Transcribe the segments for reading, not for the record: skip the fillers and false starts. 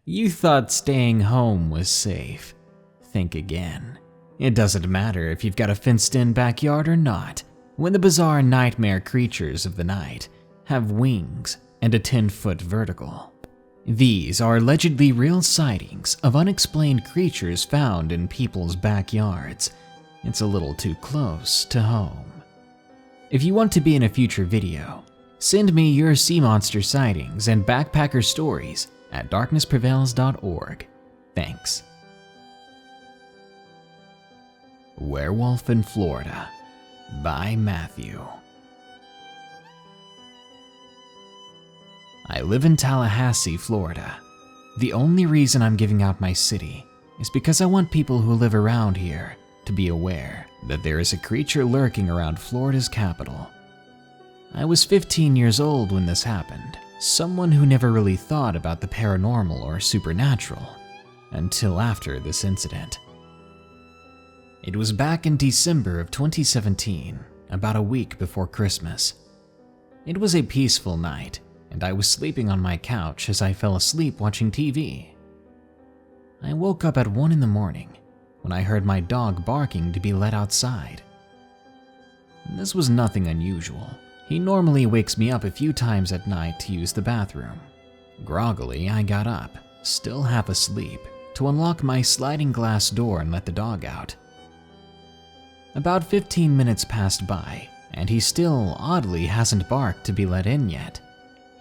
You thought staying home was safe. Think again. It doesn't matter if you've got a fenced-in backyard or not, when the bizarre nightmare creatures of the night have wings and a 10-foot vertical. These are allegedly real sightings of unexplained creatures found in people's backyards. It's a little too close to home. If you want to be in a future video, send me your sea monster sightings and backpacker stories at darknessprevails.org. Thanks. Werewolf in Florida by Matthew. I live in Tallahassee, Florida. The only reason I'm giving out my city is because I want people who live around here to be aware that there is a creature lurking around Florida's capital. I was 15 years old when this happened, someone who never really thought about the paranormal or supernatural until after this incident. It was back in December of 2017, about a week before Christmas. It was a peaceful night, and I was sleeping on my couch as I fell asleep watching TV. I woke up at 1 in the morning when I heard my dog barking to be let outside. This was nothing unusual. He normally wakes me up a few times at night to use the bathroom. Groggily, I got up, still half asleep, to unlock my sliding glass door and let the dog out. About 15 minutes passed by, and he still oddly hasn't barked to be let in yet.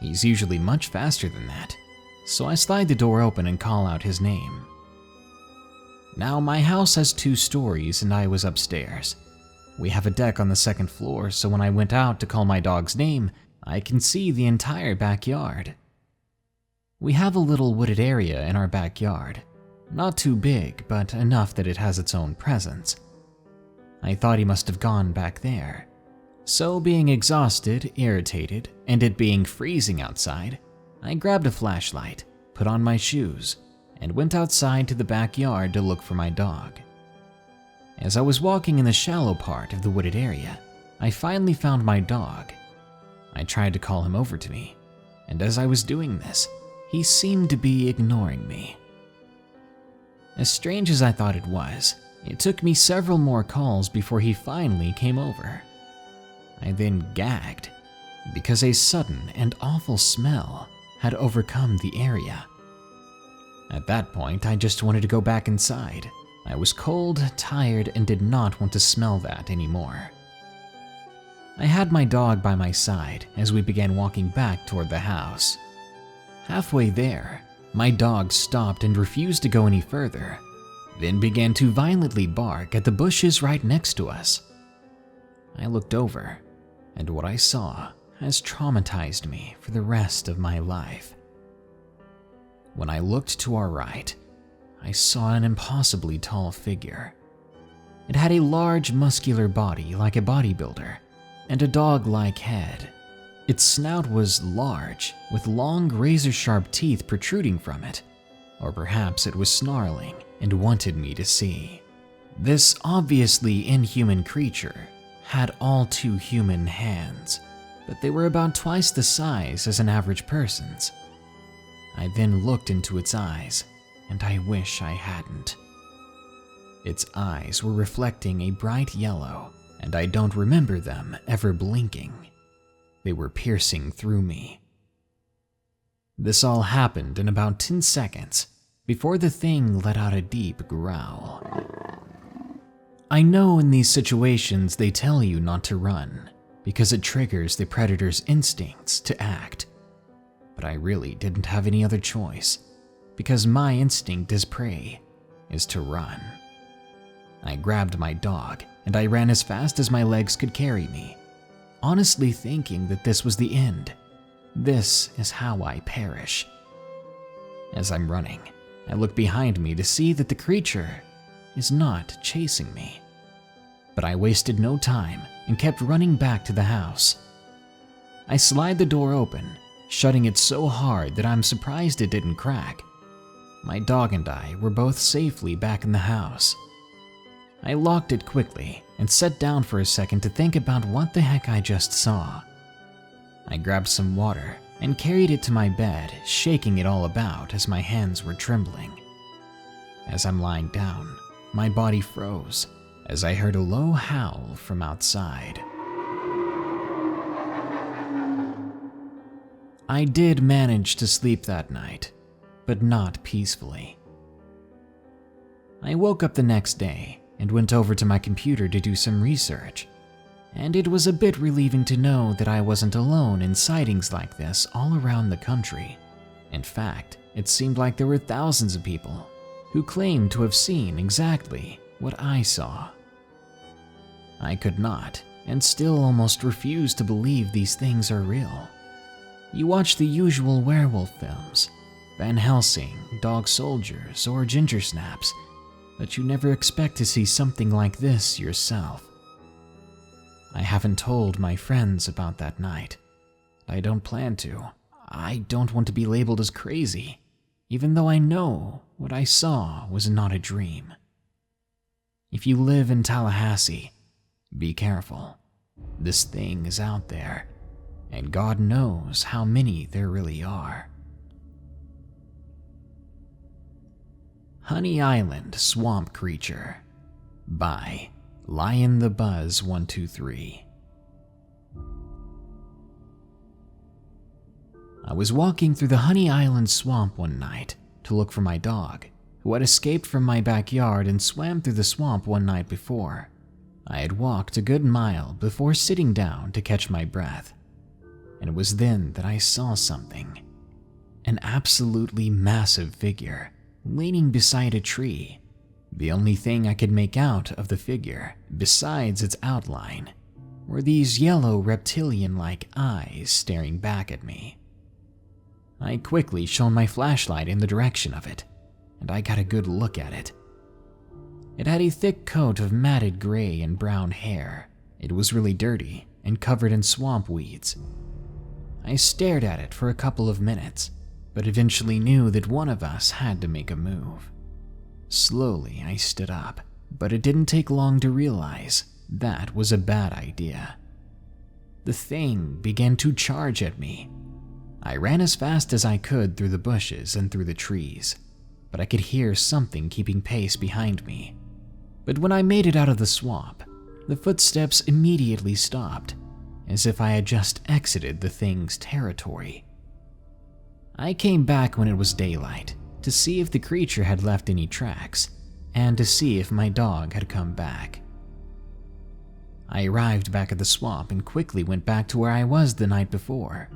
He's usually much faster than that, so I slide the door open and call out his name. Now, my house has 2 stories and I was upstairs. We have a deck on the 2nd floor, so when I went out to call my dog's name, I can see the entire backyard. We have a little wooded area in our backyard. Not too big, but enough that it has its own presence. I thought he must have gone back there. So being exhausted, irritated, and it being freezing outside, I grabbed a flashlight, put on my shoes, and went outside to the backyard to look for my dog. As I was walking in the shallow part of the wooded area, I finally found my dog. I tried to call him over to me, and as I was doing this, he seemed to be ignoring me. As strange as I thought it was, it took me several more calls before he finally came over. I then gagged, because a sudden and awful smell had overcome the area. At that point, I just wanted to go back inside. I was cold, tired, and did not want to smell that anymore. I had my dog by my side as we began walking back toward the house. Halfway there, my dog stopped and refused to go any further, then began to violently bark at the bushes right next to us. I looked over, and what I saw has traumatized me for the rest of my life. When I looked to our right, I saw an impossibly tall figure. It had a large, muscular body like a bodybuilder, and a dog-like head. Its snout was large, with long, razor-sharp teeth protruding from it, or perhaps it was snarling and wanted me to see. This obviously inhuman creature had all too human hands, but they were about twice the size as an average person's. I then looked into its eyes, and I wish I hadn't. Its eyes were reflecting a bright yellow, and I don't remember them ever blinking. They were piercing through me. This all happened in about 10 seconds before the thing let out a deep growl. I know in these situations they tell you not to run because it triggers the predator's instincts to act. But I really didn't have any other choice, because my instinct as prey is to run. I grabbed my dog and I ran as fast as my legs could carry me, honestly thinking that this was the end. This is how I perish. As I'm running, I look behind me to see that the creature is not chasing me. But I wasted no time and kept running back to the house. I slide the door open, shutting it so hard that I'm surprised it didn't crack. My dog and I were both safely back in the house. I locked it quickly and sat down for a second to think about what the heck I just saw. I grabbed some water and carried it to my bed, shaking it all about as my hands were trembling. As I'm lying down, my body froze as I heard a low howl from outside. I did manage to sleep that night, but not peacefully. I woke up the next day and went over to my computer to do some research, and it was a bit relieving to know that I wasn't alone in sightings like this all around the country. In fact, it seemed like there were thousands of people who claimed to have seen exactly what I saw. I could not, and still almost refuse to believe these things are real. You watch the usual werewolf films, Van Helsing, Dog Soldiers, or Ginger Snaps, but you never expect to see something like this yourself. I haven't told my friends about that night. I don't plan to. I don't want to be labeled as crazy, even though I know what I saw was not a dream. If you live in Tallahassee, be careful. This thing is out there, and God knows how many there really are. Honey Island Swamp Creature by Lion the Buzz 123. I was walking through the Honey Island swamp one night to look for my dog, who had escaped from my backyard and swam through the swamp one night before. I had walked a good mile before sitting down to catch my breath, and it was then that I saw something. An absolutely massive figure leaning beside a tree. The only thing I could make out of the figure, besides its outline, were these yellow reptilian-like eyes staring back at me. I quickly shone my flashlight in the direction of it, and I got a good look at it. It had a thick coat of matted gray and brown hair. It was really dirty and covered in swamp weeds. I stared at it for a couple of minutes, but eventually knew that one of us had to make a move. Slowly, I stood up, but it didn't take long to realize that was a bad idea. The thing began to charge at me. I ran as fast as I could through the bushes and through the trees, but I could hear something keeping pace behind me. But when I made it out of the swamp, the footsteps immediately stopped, as if I had just exited the thing's territory. I came back when it was daylight to see if the creature had left any tracks, and to see if my dog had come back. I arrived back at the swamp and quickly went back to where I was the night before,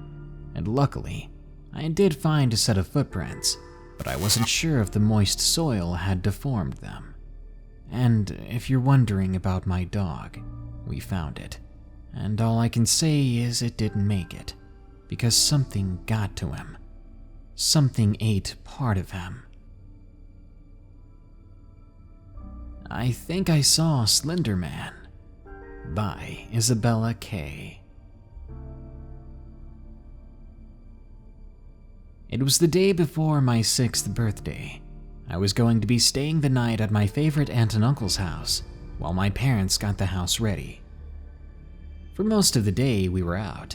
and luckily, I did find a set of footprints, but I wasn't sure if the moist soil had deformed them. And if you're wondering about my dog, we found it, and all I can say is it didn't make it, because something got to him. Something ate part of him. I think I saw Slenderman by Isabella K. It was the day before my 6th birthday. I was going to be staying the night at my favorite aunt and uncle's house while my parents got the house ready. For most of the day, we were out.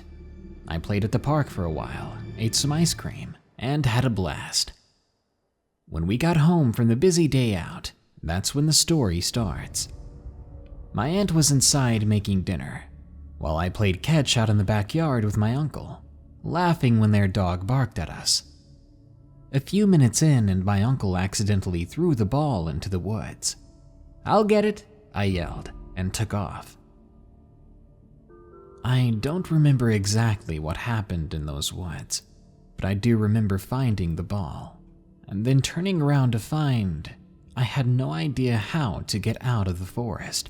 I played at the park for a while, ate some ice cream, and had a blast. When we got home from the busy day out, that's when the story starts. My aunt was inside making dinner, while I played catch out in the backyard with my uncle, laughing when their dog barked at us. A few minutes in, and my uncle accidentally threw the ball into the woods. "I'll get it," I yelled, and took off. I don't remember exactly what happened in those woods, but I do remember finding the ball, and then turning around to find I had no idea how to get out of the forest.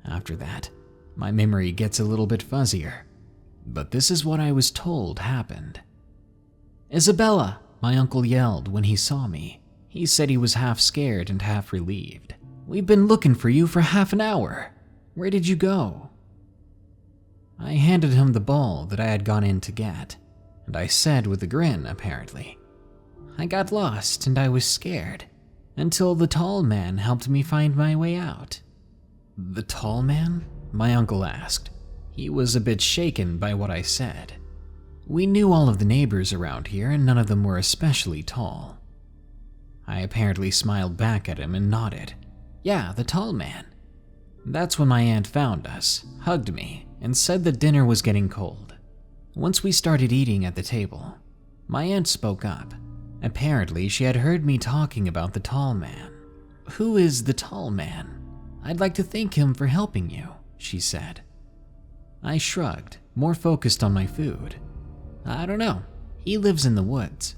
After that, my memory gets a little bit fuzzier, but this is what I was told happened. "Isabella!" my uncle yelled when he saw me. He said he was half scared and half relieved. "We've been looking for you for half an hour. Where did you go?" I handed him the ball that I had gone in to get, and I said with a grin, apparently, "I got lost and I was scared, until the tall man helped me find my way out." "The tall man?" my uncle asked. He was a bit shaken by what I said. We knew all of the neighbors around here, and none of them were especially tall. I apparently smiled back at him and nodded. Yeah, the tall man. That's when my aunt found us, hugged me, and said that dinner was getting cold. Once we started eating at the table, my aunt spoke up. Apparently, she had heard me talking about the tall man. Who is the tall man? I'd like to thank him for helping you, she said. I shrugged, more focused on my food. I don't know. He lives in the woods.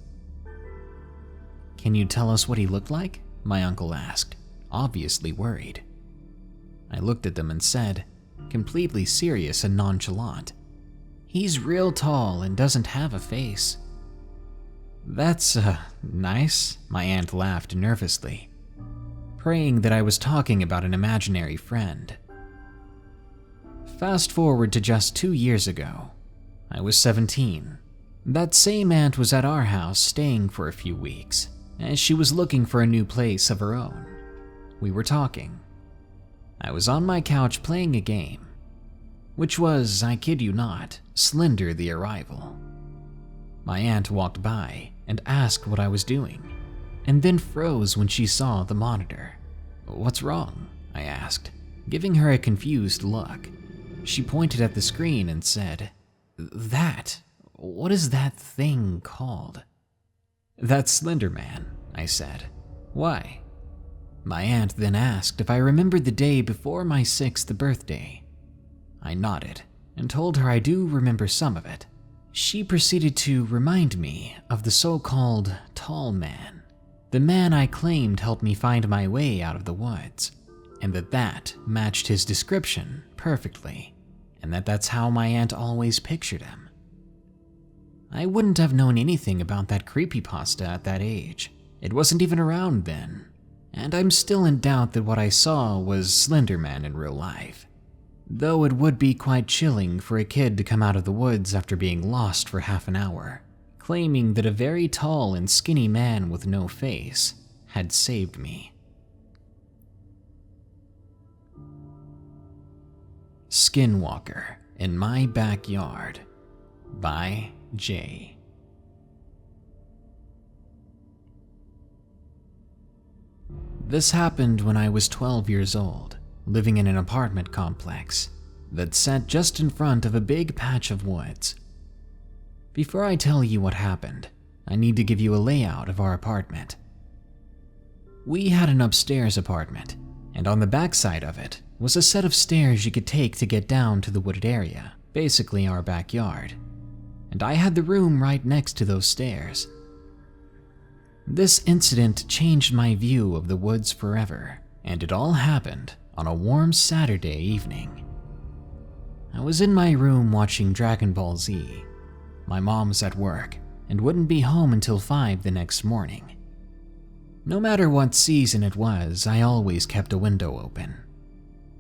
Can you tell us what he looked like? My uncle asked, obviously worried. I looked at them and said, completely serious and nonchalant, he's real tall and doesn't have a face. That's, nice, my aunt laughed nervously, praying that I was talking about an imaginary friend. Fast forward to just 2 years ago. I was 17. That same aunt was at our house staying for a few weeks, as she was looking for a new place of her own. We were talking. I was on my couch playing a game, which was, I kid you not, Slender the Arrival. My aunt walked by and asked what I was doing, and then froze when she saw the monitor. What's wrong? I asked, giving her a confused look. She pointed at the screen and said, what is that thing called? That's Slenderman, I said. Why? My aunt then asked if I remembered the day before my 6th birthday. I nodded and told her I do remember some of it. She proceeded to remind me of the so-called tall man, the man I claimed helped me find my way out of the woods, and that matched his description perfectly, and that's how my aunt always pictured him. I wouldn't have known anything about that creepypasta at that age. It wasn't even around then, and I'm still in doubt that what I saw was Slenderman in real life. Though it would be quite chilling for a kid to come out of the woods after being lost for half an hour, claiming that a very tall and skinny man with no face had saved me. Skinwalker in My Backyard by Jay. This happened when I was 12 years old, living in an apartment complex that sat just in front of a big patch of woods. Before I tell you what happened, I need to give you a layout of our apartment. We had an upstairs apartment, and on the backside of it was a set of stairs you could take to get down to the wooded area, basically our backyard, and I had the room right next to those stairs. This incident changed my view of the woods forever, and it all happened on a warm Saturday evening. I was in my room watching Dragon Ball Z. My mom was at work and wouldn't be home until 5 the next morning. No matter what season it was, I always kept a window open.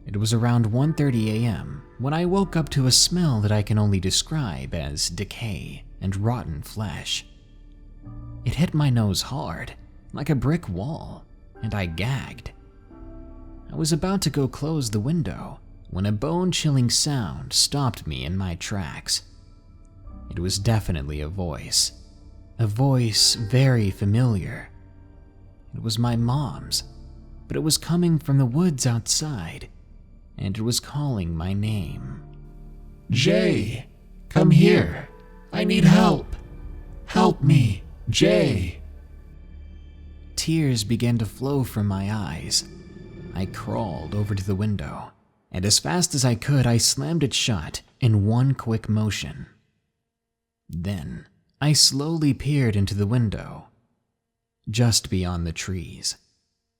It was around 1:30 a.m. when I woke up to a smell that I can only describe as decay and rotten flesh. It hit my nose hard, like a brick wall, and I gagged. I was about to go close the window when a bone-chilling sound stopped me in my tracks. It was definitely a voice very familiar. It was my mom's, but it was coming from the woods outside, and it was calling my name. Jay, come here. I need help. Help me, Jay. Tears began to flow from my eyes. I crawled over to the window, and as fast as I could, I slammed it shut in one quick motion. Then, I slowly peered into the window. Just beyond the trees,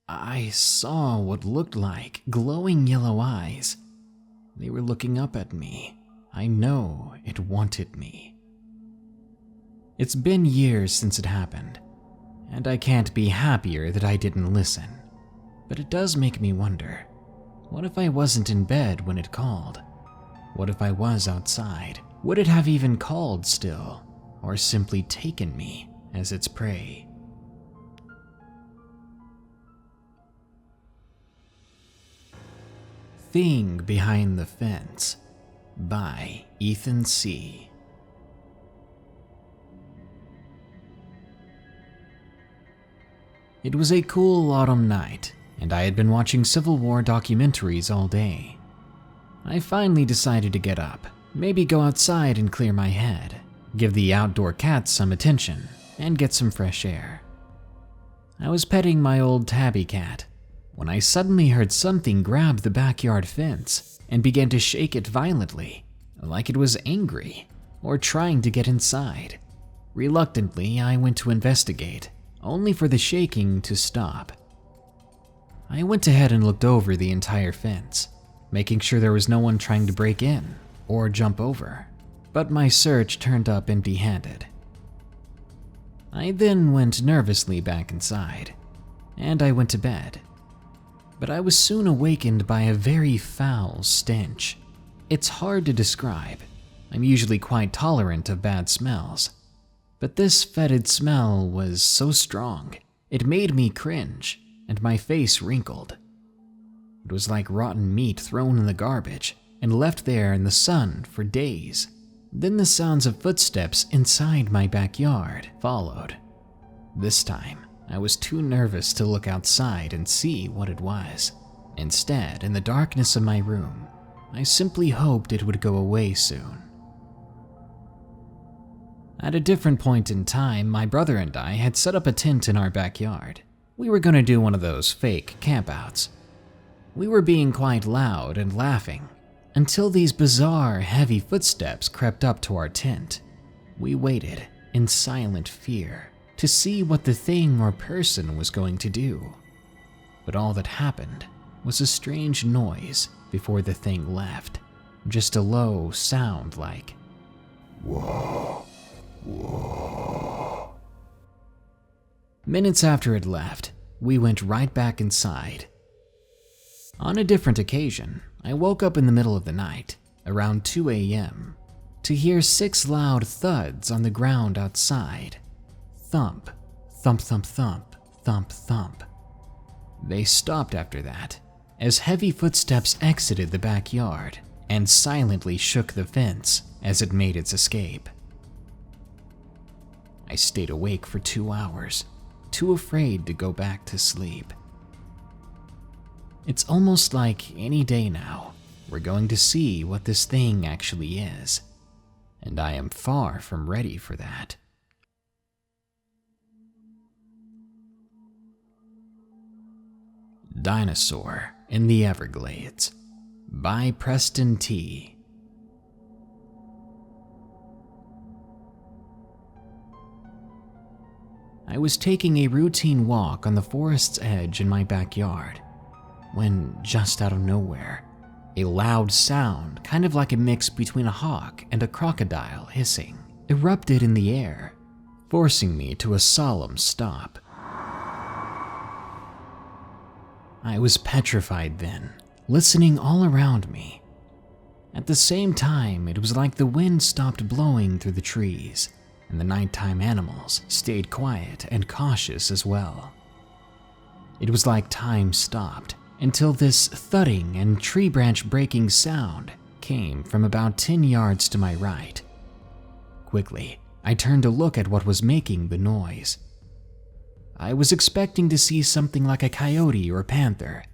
I saw what looked like glowing yellow eyes. They were looking up at me. I know it wanted me. It's been years since it happened, and I can't be happier that I didn't listen. But it does make me wonder, what if I wasn't in bed when it called? What if I was outside? Would it have even called still, or simply taken me as its prey? Thing Behind the Fence by Ethan C. It was a cool autumn night, and I had been watching Civil War documentaries all day. I finally decided to get up, maybe go outside and clear my head, give the outdoor cats some attention, and get some fresh air. I was petting my old tabby cat when I suddenly heard something grab the backyard fence and began to shake it violently, like it was angry or trying to get inside. Reluctantly, I went to investigate, only for the shaking to stop. I went ahead and looked over the entire fence, making sure there was no one trying to break in or jump over, but my search turned up empty-handed. I then went nervously back inside, and I went to bed. But I was soon awakened by a very foul stench. It's hard to describe. I'm usually quite tolerant of bad smells, but this fetid smell was so strong, it made me cringe, and my face wrinkled. It was like rotten meat thrown in the garbage and left there in the sun for days. Then the sounds of footsteps inside my backyard followed. This time, I was too nervous to look outside and see what it was. Instead, in the darkness of my room, I simply hoped it would go away soon. At a different point in time, my brother and I had set up a tent in our backyard. We were going to do one of those fake campouts. We were being quite loud and laughing until these bizarre, heavy footsteps crept up to our tent. We waited in silent fear to see what the thing or person was going to do. But all that happened was a strange noise before the thing left, just a low sound like, "Whoa, whoa." Minutes after it left, we went right back inside. On a different occasion, I woke up in the middle of the night, around 2 a.m., to hear 6 loud thuds on the ground outside. Thump, thump, thump, thump, thump, thump. They stopped after that, as heavy footsteps exited the backyard and silently shook the fence as it made its escape. I stayed awake for 2 hours, too afraid to go back to sleep. It's almost like any day now, we're going to see what this thing actually is, and I am far from ready for that. Dinosaur in the Everglades by Preston T. I was taking a routine walk on the forest's edge in my backyard when, just out of nowhere, a loud sound, kind of like a mix between a hawk and a crocodile hissing, erupted in the air, forcing me to a solemn stop. I was petrified then, listening all around me. At the same time, it was like the wind stopped blowing through the trees, and the nighttime animals stayed quiet and cautious as well. It was like time stopped until this thudding and tree branch breaking sound came from about 10 yards to my right. Quickly, I turned to look at what was making the noise. I was expecting to see something like a coyote or panther,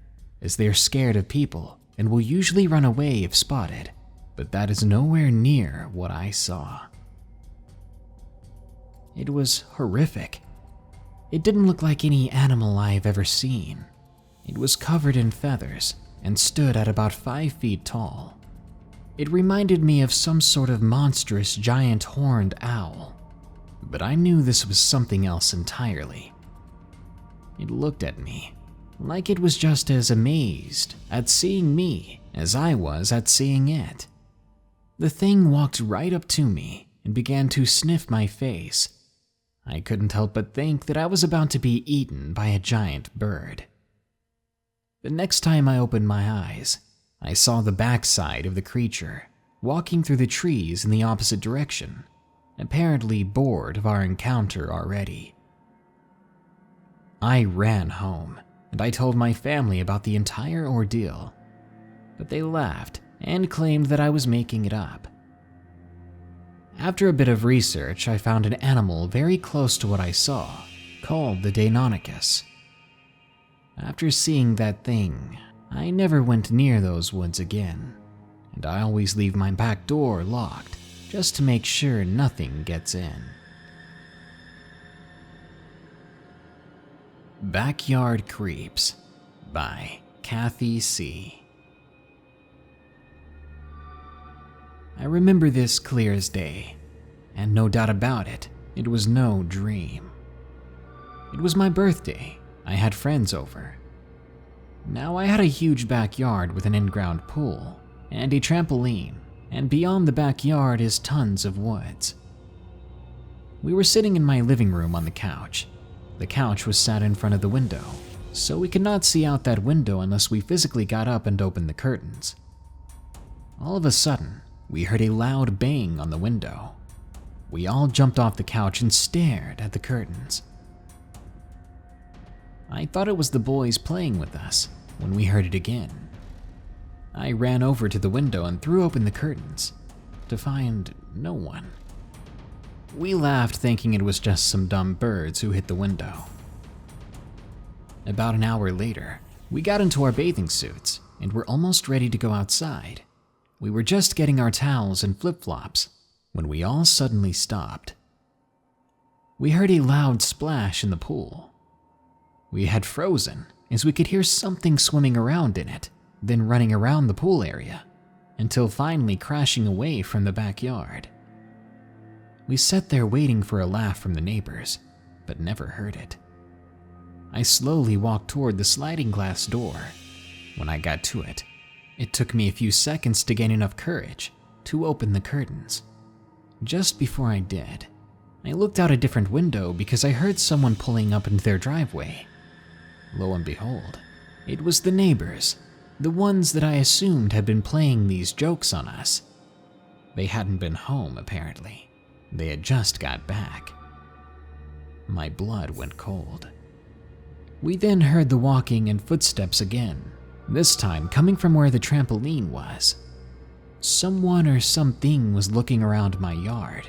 as they are scared of people and will usually run away if spotted, but that is nowhere near what I saw. It was horrific. It didn't look like any animal I have ever seen. It was covered in feathers and stood at about 5 feet tall. It reminded me of some sort of monstrous giant horned owl, but I knew this was something else entirely. It looked at me like it was just as amazed at seeing me as I was at seeing it. The thing walked right up to me and began to sniff my face. I couldn't help but think that I was about to be eaten by a giant bird. The next time I opened my eyes, I saw the backside of the creature, walking through the trees in the opposite direction, apparently bored of our encounter already. I ran home, and I told my family about the entire ordeal, but they laughed and claimed that I was making it up. After a bit of research, I found an animal very close to what I saw, called the Deinonychus, After seeing that thing, I never went near those woods again, and I always leave my back door locked just to make sure nothing gets in. Backyard Creeps by Kathy C. I remember this clear as day, and no doubt about it, it was no dream. It was my birthday. I had friends over. Now I had a huge backyard with an in-ground pool and a trampoline, and beyond the backyard is tons of woods. We were sitting in my living room on the couch. The couch was sat in front of the window, so we could not see out that window unless we physically got up and opened the curtains. All of a sudden, we heard a loud bang on the window. We all jumped off the couch and stared at the curtains. I thought it was the boys playing with us when we heard it again. I ran over to the window and threw open the curtains to find no one. We laughed, thinking it was just some dumb birds who hit the window. About an hour later, we got into our bathing suits and were almost ready to go outside. We were just getting our towels and flip-flops when we all suddenly stopped. We heard a loud splash in the pool. We had frozen as we could hear something swimming around in it, then running around the pool area, until finally crashing away from the backyard. We sat there waiting for a laugh from the neighbors, but never heard it. I slowly walked toward the sliding glass door. When I got to it, it took me a few seconds to gain enough courage to open the curtains. Just before I did, I looked out a different window because I heard someone pulling up into their driveway. Lo and behold, it was the neighbors, the ones that I assumed had been playing these jokes on us. They hadn't been home, apparently. They had just got back. My blood went cold. We then heard the walking and footsteps again, this time coming from where the trampoline was. Someone or something was looking around my yard.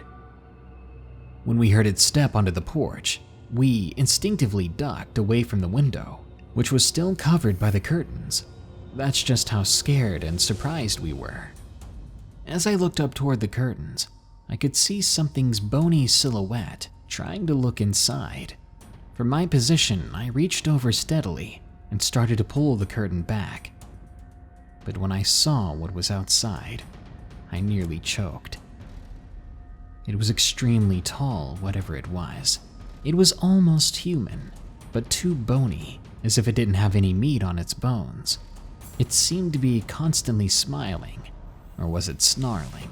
When we heard it step onto the porch, we instinctively ducked away from the window, which was still covered by the curtains. That's just how scared and surprised we were. As I looked up toward the curtains, I could see something's bony silhouette trying to look inside. From my position, I reached over steadily and started to pull the curtain back. But when I saw what was outside, I nearly choked. It was extremely tall, whatever it was. It was almost human, but too bony, as if it didn't have any meat on its bones. It seemed to be constantly smiling, or was it snarling?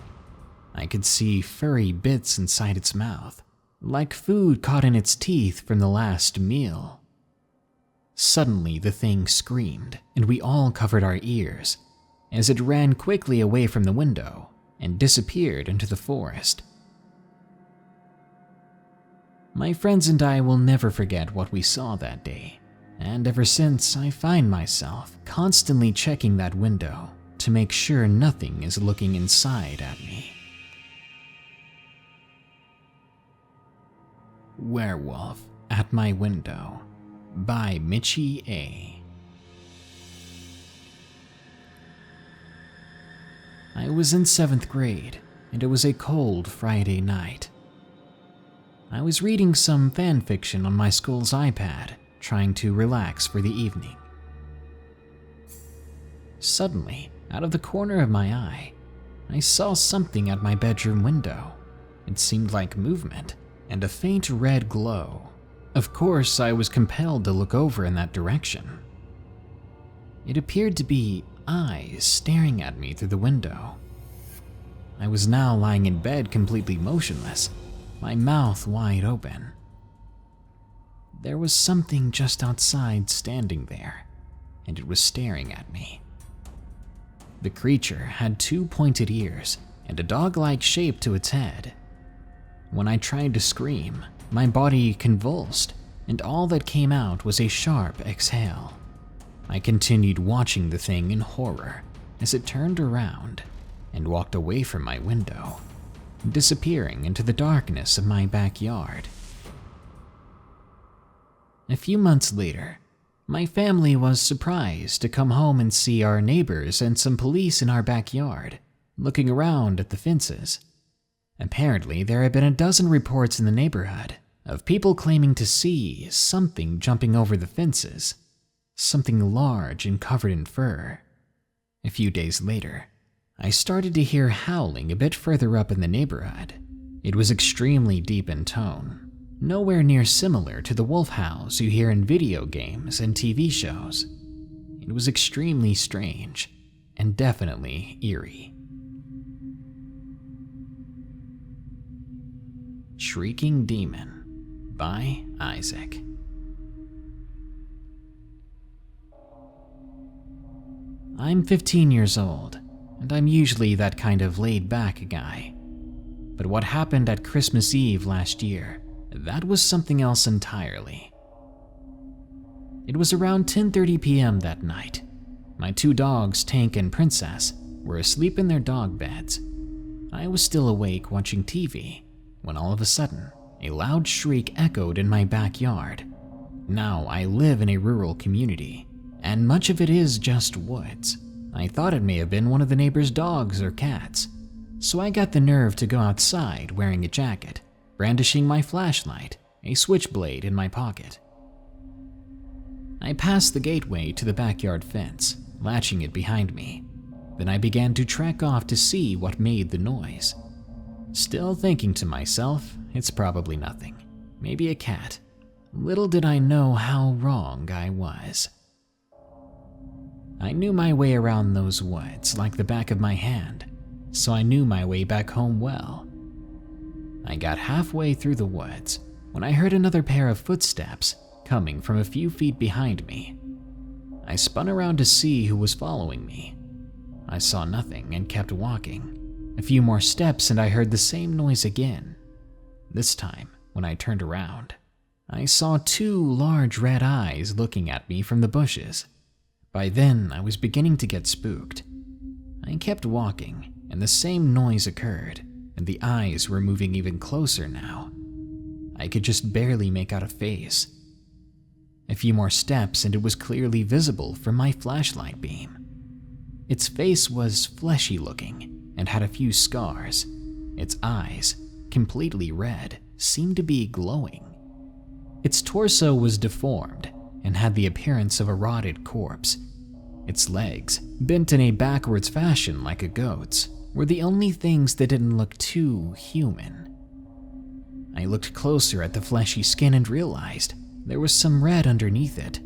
I could see furry bits inside its mouth, like food caught in its teeth from the last meal. Suddenly, the thing screamed, and we all covered our ears, as it ran quickly away from the window and disappeared into the forest. My friends and I will never forget what we saw that day, and ever since I find myself constantly checking that window to make sure nothing is looking inside at me. Werewolf at My Window by Michy A. I was in 7th grade, and it was a cold Friday night. I was reading some fan fiction on my school's iPad, trying to relax for the evening. Suddenly, out of the corner of my eye, I saw something at my bedroom window. It seemed like movement and a faint red glow. Of course, I was compelled to look over in that direction. It appeared to be eyes staring at me through the window. I was now lying in bed completely motionless, my mouth wide open. There was something just outside standing there, and it was staring at me. The creature had 2 pointed ears and a dog-like shape to its head. When I tried to scream, my body convulsed, and all that came out was a sharp exhale. I continued watching the thing in horror as it turned around and walked away from my window, disappearing into the darkness of my backyard. A few months later, My family was surprised to come home and see our neighbors and some police in our backyard, looking around at the fences. Apparently, there had been a dozen reports in the neighborhood of people claiming to see something jumping over the fences, something large and covered in fur. A few days later, I started to hear howling a bit further up in the neighborhood. It was extremely deep in tone, nowhere near similar to the wolf howls you hear in video games and TV shows. It was extremely strange and definitely eerie. Shrieking Demon by Isaac. I'm 15 years old, and I'm usually that kind of laid-back guy. But what happened at Christmas Eve last year, that was something else entirely. It was around 10:30 p.m. that night. My two dogs, Tank and Princess, were asleep in their dog beds. I was still awake watching TV, when all of a sudden, a loud shriek echoed in my backyard. Now, I live in a rural community, and much of it is just woods. I thought it may have been one of the neighbors' dogs or cats, so I got the nerve to go outside wearing a jacket, brandishing my flashlight, a switchblade in my pocket. I passed the gateway to the backyard fence, latching it behind me. Then I began to trek off to see what made the noise. Still thinking to myself, it's probably nothing, maybe a cat. Little did I know how wrong I was. I knew my way around those woods like the back of my hand, so I knew my way back home well. I got halfway through the woods when I heard another pair of footsteps coming from a few feet behind me. I spun around to see who was following me. I saw nothing and kept walking. A few more steps and I heard the same noise again. This time, when I turned around, I saw two large red eyes looking at me from the bushes. By then, I was beginning to get spooked. I kept walking, and the same noise occurred, and the eyes were moving even closer now. I could just barely make out a face. A few more steps and it was clearly visible from my flashlight beam. Its face was fleshy looking and had a few scars. Its eyes, completely red, seemed to be glowing. Its torso was deformed and had the appearance of a rotted corpse. Its legs, bent in a backwards fashion like a goat's, were the only things that didn't look too human. I looked closer at the fleshy skin and realized there was some red underneath it.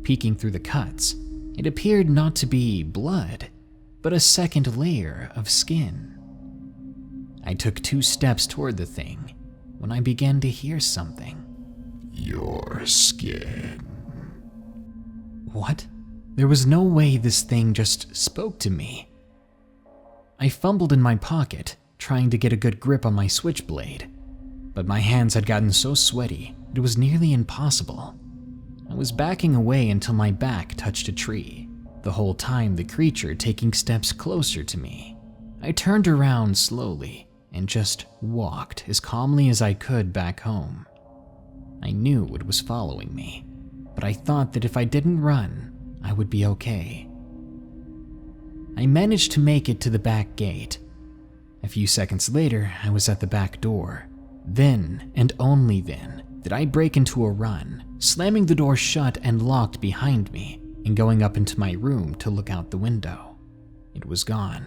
Peeking through the cuts, it appeared not to be blood, but a second layer of skin. I took 2 steps toward the thing when I began to hear something. Your skin. What? There was no way this thing just spoke to me. I fumbled in my pocket, trying to get a good grip on my switchblade, but my hands had gotten so sweaty it was nearly impossible. I was backing away until my back touched a tree, the whole time the creature taking steps closer to me. I turned around slowly and just walked as calmly as I could back home. I knew it was following me, but I thought that if I didn't run, I would be okay. I managed to make it to the back gate. A few seconds later, I was at the back door. Then, and only then, did I break into a run, slamming the door shut and locked behind me, and going up into my room to look out the window. It was gone.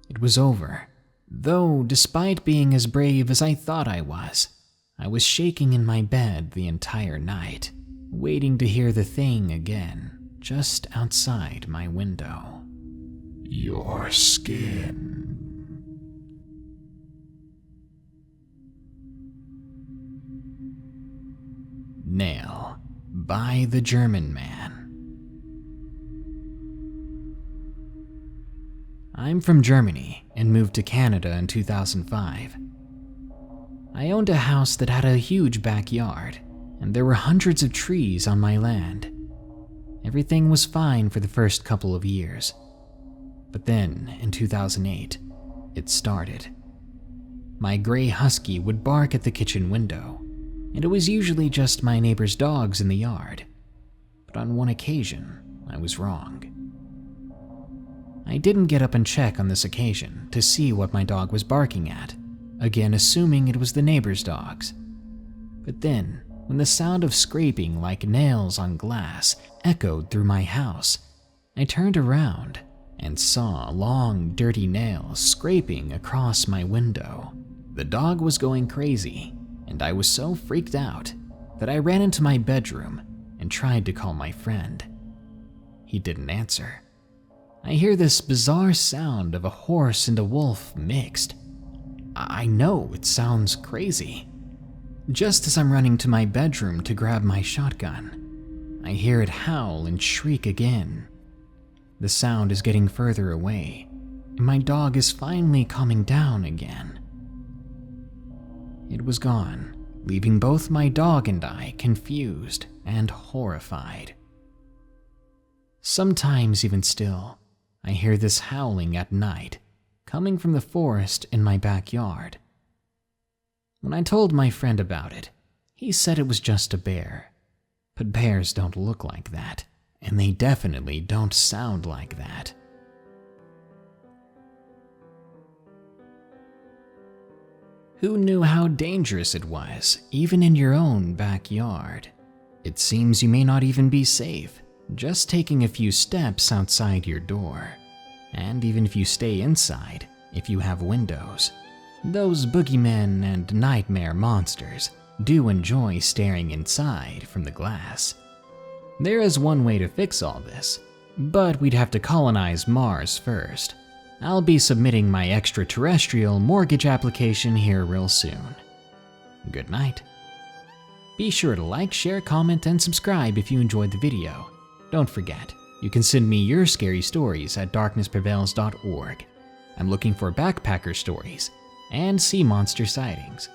It was over. Though, despite being as brave as I thought I was shaking in my bed the entire night, waiting to hear the thing again, just outside my window. Your skin. Nail by the GermanMan. I'm from Germany and moved to Canada in 2005. I owned a house that had a huge backyard, and there were hundreds of trees on my land. Everything was fine for the first couple of years. But then, in 2008, it started. My gray husky would bark at the kitchen window, and it was usually just my neighbor's dogs in the yard. but on one occasion, I was wrong. I didn't get up and check on this occasion to see what my dog was barking at, again assuming it was the neighbor's dogs. But then, when the sound of scraping like nails on glass echoed through my house, I turned around and saw long, dirty nails scraping across my window. The dog was going crazy, and I was so freaked out that I ran into my bedroom and tried to call my friend. He didn't answer. I hear this bizarre sound of a horse and a wolf mixed. I know it sounds crazy. Just as I'm running to my bedroom to grab my shotgun, I hear it howl and shriek again. The sound is getting further away, and my dog is finally calming down again. It was gone, leaving both my dog and I confused and horrified. Sometimes even still, I hear this howling at night, coming from the forest in my backyard. When I told my friend about it, he said it was just a bear. But bears don't look like that, and they definitely don't sound like that. Who knew how dangerous it was, even in your own backyard? It seems you may not even be safe, just taking a few steps outside your door. And even if you stay inside, if you have windows, those boogeymen and nightmare monsters do enjoy staring inside from the glass. There is one way to fix all this, but we'd have to colonize Mars first. I'll be submitting my extraterrestrial mortgage application here real soon. Good night. Be sure to like, share, comment, and subscribe if you enjoyed the video. Don't forget, you can send me your scary stories at darknessprevails.org. I'm looking for backpacker stories and sea monster sightings.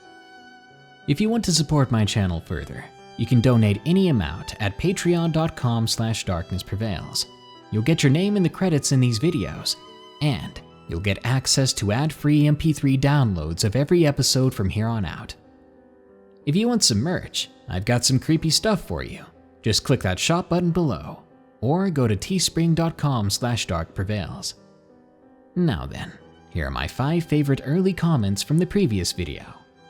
If you want to support my channel further, you can donate any amount at patreon.com/darknessprevails. You'll get your name in the credits in these videos, and you'll get access to ad-free MP3 downloads of every episode from here on out. If you want some merch, I've got some creepy stuff for you. Just click that shop button below, or go to teespring.com/darkprevails. Now then, here are my 5 favorite early comments from the previous video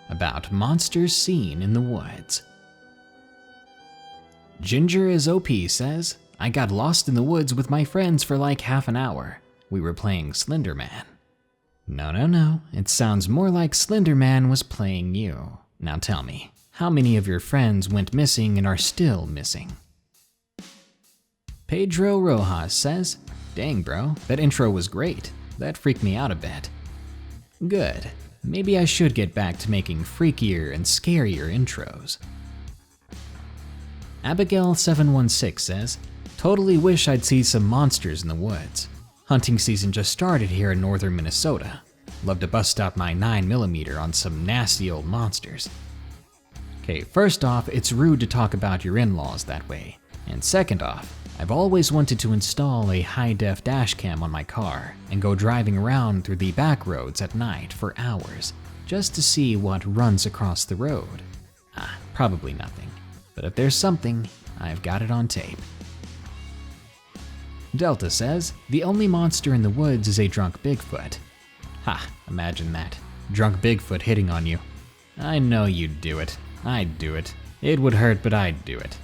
about monsters seen in the woods. Ginger is OP says, I got lost in the woods with my friends for like half an hour. We were playing Slenderman. No, it sounds more like Slenderman was playing you. Now tell me, how many of your friends went missing and are still missing? Pedro Rojas says, dang bro, that intro was great. That freaked me out a bit. Good, maybe I should get back to making freakier and scarier intros. Abigail716 says, totally wish I'd see some monsters in the woods. Hunting season just started here in northern Minnesota. Love to bust out my 9mm on some nasty old monsters. Okay, first off, it's rude to talk about your in-laws that way. And second off, I've always wanted to install a high-def dash cam on my car and go driving around through the back roads at night for hours, just to see what runs across the road. Probably nothing. But if there's something, I've got it on tape. Delta says, the only monster in the woods is a drunk Bigfoot. Ha, imagine that. Drunk Bigfoot hitting on you. I know you'd do it. I'd do it. It would hurt, but I'd do it.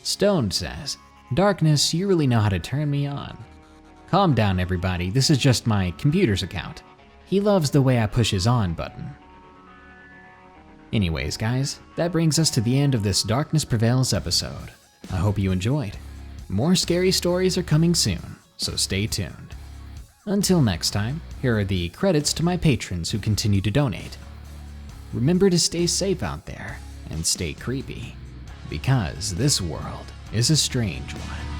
Stoned says, Darkness, you really know how to turn me on. Calm down everybody, this is just my computer's account. He loves the way I push his on button. Anyways guys, that brings us to the end of this Darkness Prevails episode. I hope you enjoyed. More scary stories are coming soon, so stay tuned. Until next time, here are the credits to my patrons who continue to donate. Remember to stay safe out there and stay creepy, because this world is a strange one.